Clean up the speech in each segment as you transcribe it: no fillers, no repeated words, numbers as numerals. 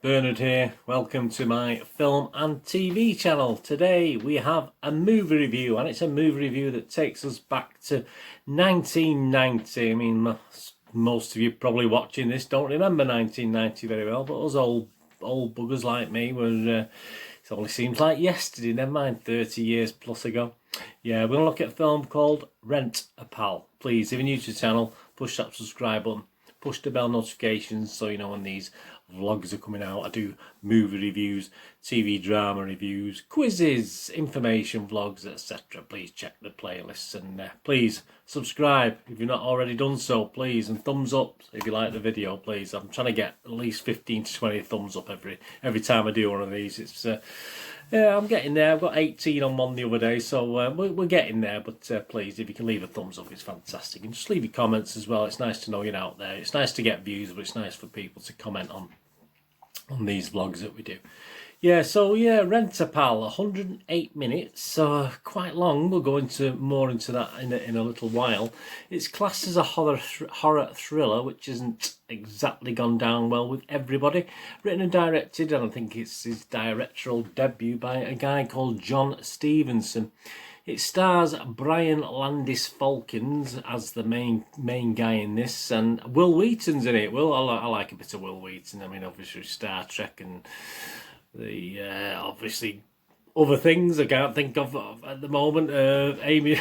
Bernard here, welcome to my film and TV channel. Today we have a movie review, and it's a movie review that takes us back to 1990. I mean, most of you probably watching this don't remember 1990 very well, but us old buggers like me it only seems like yesterday, never mind 30 years plus ago. Yeah, we're going to look at a film called Rent a Pal. Please, if you're new to the channel, push that subscribe button, push the bell notifications so you know when these vlogs are coming out. I do movie reviews, TV drama reviews, quizzes, information vlogs, etc. Please check the playlists, and please subscribe if you've not already done so, please, and thumbs up if you like the video, please. I'm trying to get at least 15 to 20 thumbs up every time I do one of these. It's yeah, I'm getting there. I've got 18 on one the other day, so we're getting there. But please, if you can leave a thumbs up, it's fantastic. And just leave your comments as well. It's nice to know you're out there. It's nice to get views, but it's nice for people to comment on these vlogs that we do. Yeah, so yeah, Rent a Pal, 108 minutes, quite long. We'll go more into that in a little while. It's classed as a horror thriller, which isn't exactly gone down well with everybody. Written and directed, and I think it's his directorial debut, by a guy called John Stevenson. It stars Brian Landis Falkins as the main guy in this, and Wil Wheaton's in it. I like a bit of Wil Wheaton. I mean, obviously Star Trek and the obviously other things I can't think of at the moment. Amy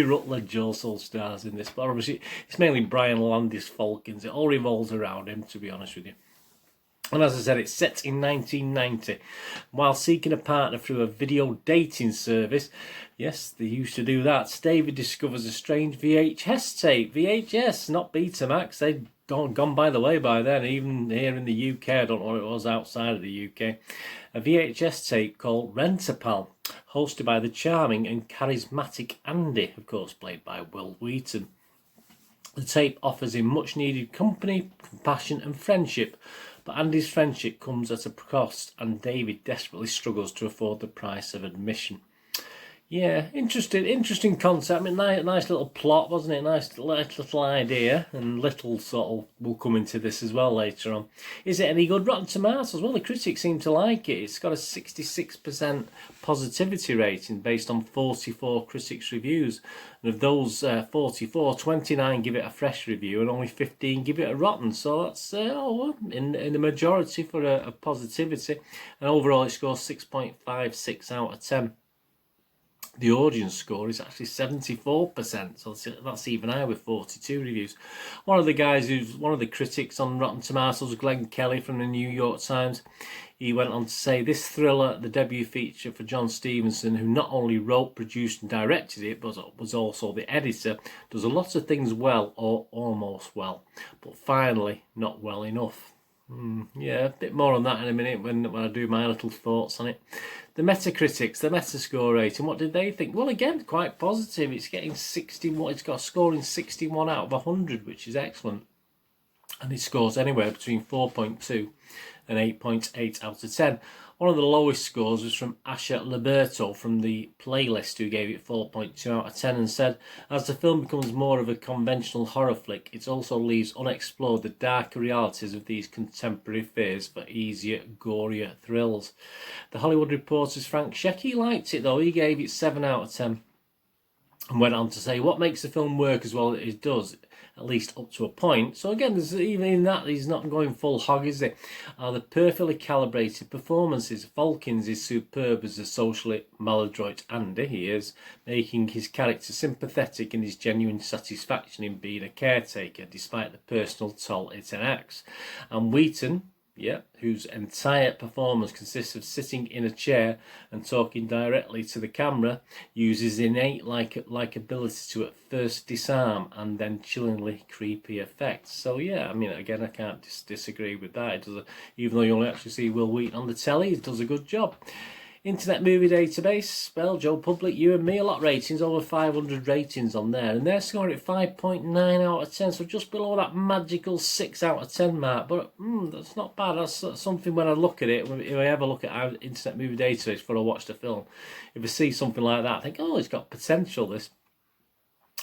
Rutledge also stars in this, but obviously it's mainly Brian Landis Falkins. It all revolves around him, to be honest with you. And as I said, it's set in 1990. While seeking a partner through a video dating service, yes, they used to do that, David discovers a strange VHS tape. VHS, not Betamax. They'd gone by the way by then, even here in the UK. I don't know what it was outside of the UK. A VHS tape called Rent a Pal, hosted by the charming and charismatic Andy, of course played by Wil Wheaton. The tape offers him much needed company, compassion and friendship, but Andy's friendship comes at a cost, and David desperately struggles to afford the price of admission. Yeah, interesting concept. I mean, nice little plot, wasn't it? Nice little idea, and little sort of will come into this as well later on. Is it any good? Rotten Tomatoes? Well, the critics seem to like it. It's got a 66% positivity rating based on 44 critics' reviews. And of those 44, 29 give it a fresh review, and only 15 give it a rotten. So that's in the majority for a positivity. And overall, it scores 6.56 out of 10. The audience score is actually 74%, so that's even higher with 42 reviews. One of the critics on Rotten Tomatoes, Glenn Kelly from the New York Times, he went on to say, this thriller, the debut feature for John Stevenson, who not only wrote, produced and directed it, but was also the editor, does a lot of things well or almost well, but finally not well enough. Yeah, a bit more on that in a minute when I do my little thoughts on it. The Metacritics, the Metascore rating, what did they think? Well, again, quite positive. It's getting 61. It's got a scoring 61 out of 100, which is excellent. And it scores anywhere between 4.2 and 8.8 out of 10. One of the lowest scores was from Asher Liberto from the Playlist, who gave it 4.2 out of 10 and said, as the film becomes more of a conventional horror flick, it also leaves unexplored the darker realities of these contemporary fears for easier, gorier thrills. The Hollywood Reporter's Frank Shecky liked it though. He gave it 7 out of 10 and went on to say, what makes the film work as well as it does, at least up to a point. So again, there's even in that, he's not going full hog, is he? The perfectly calibrated performances. Falkins is superb as a socially maladroit Andy. He is, making his character sympathetic and his genuine satisfaction in being a caretaker, despite the personal toll it enacts. And Wheaton, yeah, whose entire performance consists of sitting in a chair and talking directly to the camera, uses innate likability to at first disarm and then chillingly creepy effects. So yeah, I mean, again, I can't disagree with that. It does even though you only actually see Wil Wheaton on the telly, it does a good job. Internet Movie Database, Spell, Joe Public, you and me, a lot of ratings, over 500 ratings on there, and they're scoring at 5.9 out of 10, so just below that magical 6 out of 10 mark. But that's not bad. That's something when I look at it, if I ever look at our Internet Movie Database before I watch the film, if I see something like that, I think, oh, it's got potential, this.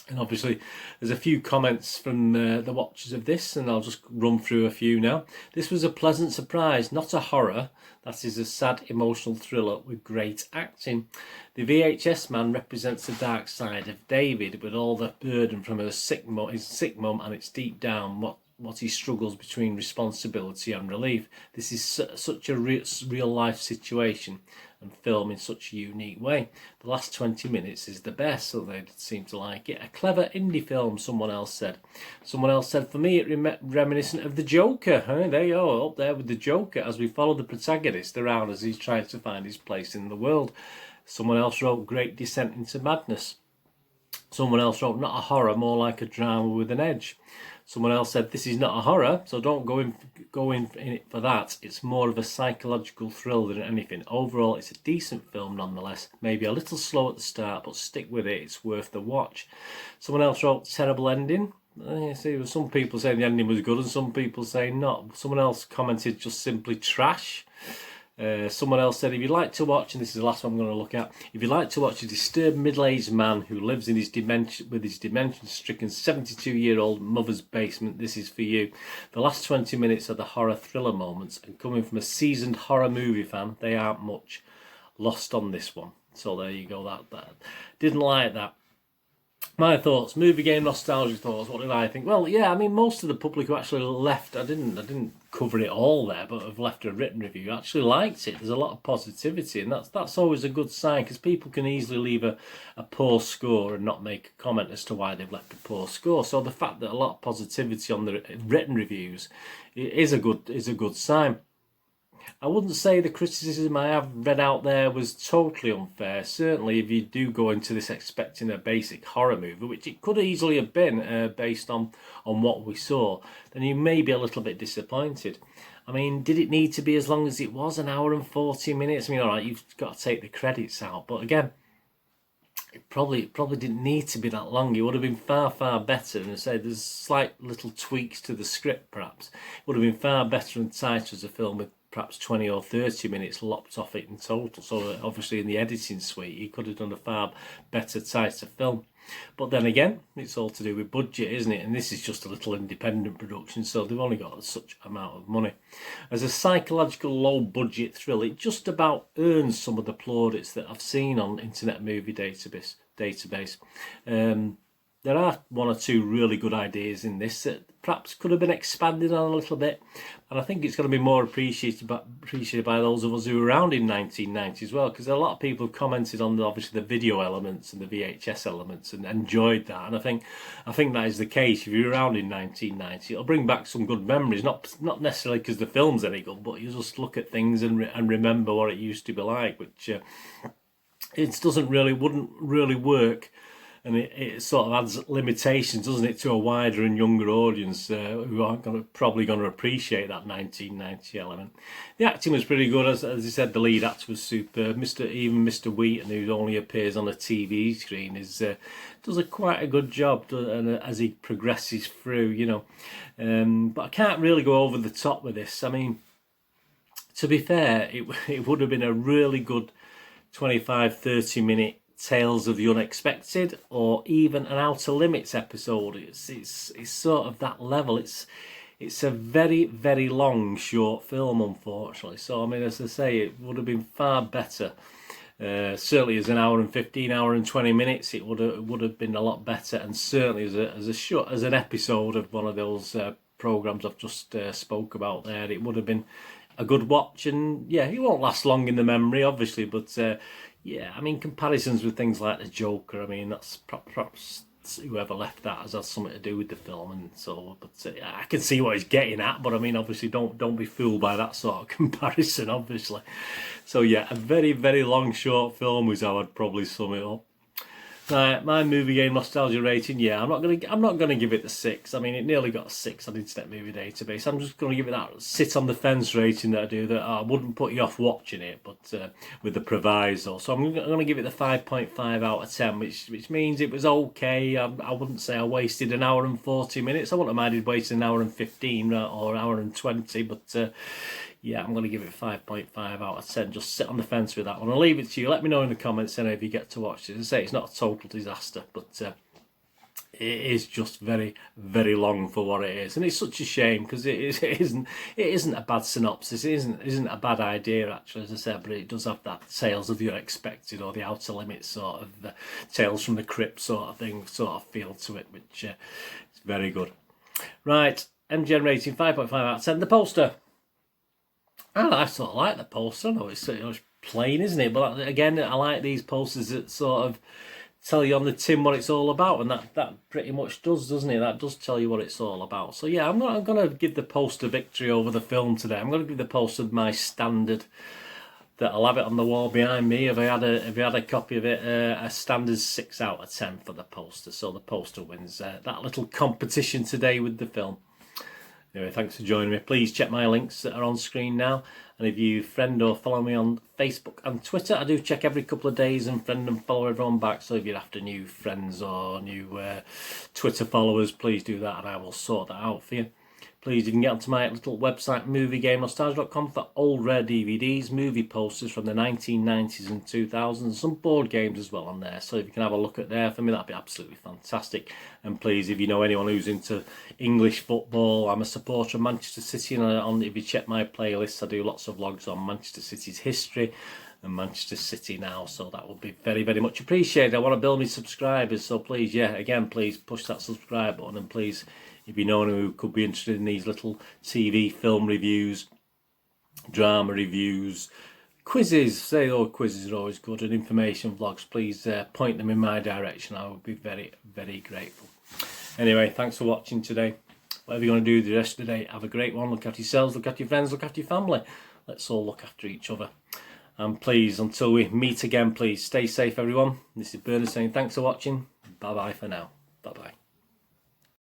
And obviously there's a few comments from the watchers of this, and I'll just run through a few now. This was a pleasant surprise, not a horror. That is a sad, emotional thriller with great acting. The VHS man represents the dark side of David, with all the burden from his sick mum, and it's deep down what he struggles between responsibility and relief. This is such a real life situation and film in such a unique way. The last 20 minutes is the best, so they seem to like it. A clever indie film, someone else said. Someone else said, for me it reminiscent of The Joker. There you go, up there with The Joker, as we follow the protagonist around as he's trying to find his place in the world. Someone else wrote, great descent into madness. Someone else wrote, not a horror, more like a drama with an edge. Someone else said, this is not a horror, so don't go in it for that. It's more of a psychological thrill than anything. Overall, it's a decent film nonetheless. Maybe a little slow at the start, but stick with it. It's worth the watch. Someone else wrote, terrible ending. See, some people saying the ending was good and some people saying not. Someone else commented, just simply trash. Someone else said, if you'd like to watch, and this is the last one I'm going to look at, if you'd like to watch a disturbed middle-aged man who lives in his dementia-stricken 72-year-old mother's basement, this is for you. The last 20 minutes are the horror thriller moments, and coming from a seasoned horror movie fan, they aren't much lost on this one. So there you go, that didn't like that. My thoughts, movie game nostalgia thoughts, what did I think? Well, yeah, I mean, most of the public who actually left, I didn't cover it all there, but have left a written review, actually liked it. There's a lot of positivity, and that's always a good sign, because people can easily leave a poor score and not make a comment as to why they've left a poor score. So the fact that a lot of positivity on the written reviews is a good sign. I wouldn't say the criticism I have read out there was totally unfair. Certainly, if you do go into this expecting a basic horror movie, which it could easily have been based on what we saw, then you may be a little bit disappointed. I mean, did it need to be as long as it was, an hour and 40 minutes? I mean, all right, you've got to take the credits out, but again, it probably didn't need to be that long. It would have been far better. And I say there's slight little tweaks to the script, perhaps. It would have been far better and tighter as a film with perhaps 20 or 30 minutes lopped off it in total. So obviously in the editing suite, he could have done a far better, tighter film. But then again, it's all to do with budget, isn't it? And this is just a little independent production, so they've only got such amount of money. As a psychological low-budget thrill, it just about earns some of the plaudits that I've seen on Internet Movie Database. There are one or two really good ideas in this that perhaps could have been expanded on a little bit, and I think it's going to be more appreciated by those of us who were around in 1990 as well, because a lot of people commented on obviously the video elements and the VHS elements and enjoyed that, and I think that is the case. If you're around in 1990, it'll bring back some good memories, not necessarily because the film's any good, but you just look at things and remember what it used to be like, which it wouldn't really work. And it sort of adds limitations, doesn't it, to a wider and younger audience who aren't probably going to appreciate that 1990 element. The acting was pretty good, as I said. The lead actor was superb. Even Mr. Wheaton, who only appears on a TV screen, does quite a good job as he progresses through, you know. But I can't really go over the top with this. I mean, to be fair, it would have been a really good 25-30 minute Tales of the Unexpected, or even an Outer Limits episode. It's sort of that level. It's a very long short film, unfortunately. So I mean, as I say, it would have been far better. Certainly as an hour and 15, hour and 20 minutes, it would have been a lot better. And certainly as an episode of one of those programs I've just spoke about there, it would have been a good watch. And yeah, it won't last long in the memory, obviously, but yeah, I mean, comparisons with things like The Joker, I mean, that's perhaps whoever left that has had something to do with the film, and so. But I can see what he's getting at. But I mean, obviously, don't be fooled by that sort of comparison, obviously. So yeah, a very long short film is how I'd probably sum it up. My movie game nostalgia rating, yeah, I'm not gonna give it the 6. I mean, it nearly got a 6 on Internet Movie Database. I'm just gonna give it that sit on the fence rating that I do. That I wouldn't put you off watching it, but with the proviso. So I'm gonna give it the 5.5 out of 10, which means it was okay. I wouldn't say I wasted an hour and 40 minutes. I wouldn't have minded wasting an hour and 15 or an hour and 20, but. Yeah, I'm going to give it 5.5 out of 10. Just sit on the fence with that one. I'll leave it to you. Let me know in the comments if you get to watch it. As I say, it's not a total disaster, but is just very, very long for what it is, and it's such a shame because it isn't a bad synopsis. It isn't a bad idea actually, as I said, but it does have that Tales of the Unexpected or the Outer Limits sort of Tales from the Crypt sort of thing, sort of feel to it, which is very good. Right, MGN rating 5.5 out of 10. The poster. I sort of like the poster. I know it's plain, isn't it? But again, I like these posters that sort of tell you on the tin what it's all about, and that pretty much does, doesn't it? That does tell you what it's all about. So yeah, I'm going to give the poster victory over the film today. I'm going to give the poster my standard. That I'll have it on the wall behind me. If I had a copy of it, a standard 6 out of 10 for the poster. So the poster wins that little competition today with the film. Anyway, thanks for joining me. Please check my links that are on screen now. And if you friend or follow me on Facebook and Twitter, I do check every couple of days and friend and follow everyone back. So if you're after new friends or new Twitter followers, please do that and I will sort that out for you. Please, you can get onto my little website, moviegamenostalgia.com, for old rare DVDs, movie posters from the 1990s and 2000s, some board games as well on there. So if you can have a look at there for me, that'd be absolutely fantastic. And please, if you know anyone who's into English football, I'm a supporter of Manchester City, and if you check my playlist, I do lots of vlogs on Manchester City's history and Manchester City now, so that would be very, very much appreciated. I want to build me subscribers, so please, yeah, again, please push that subscribe button, and please, if you know anyone who could be interested in these little TV film reviews, drama reviews, quizzes, quizzes are always good, and information vlogs, please point them in my direction. I would be very, very grateful. Anyway, thanks for watching today. Whatever you're going to do the rest of the day, have a great one. Look after yourselves, look after your friends, look after your family. Let's all look after each other. And please, until we meet again, please stay safe, everyone. This is Bernard saying thanks for watching. Bye-bye for now.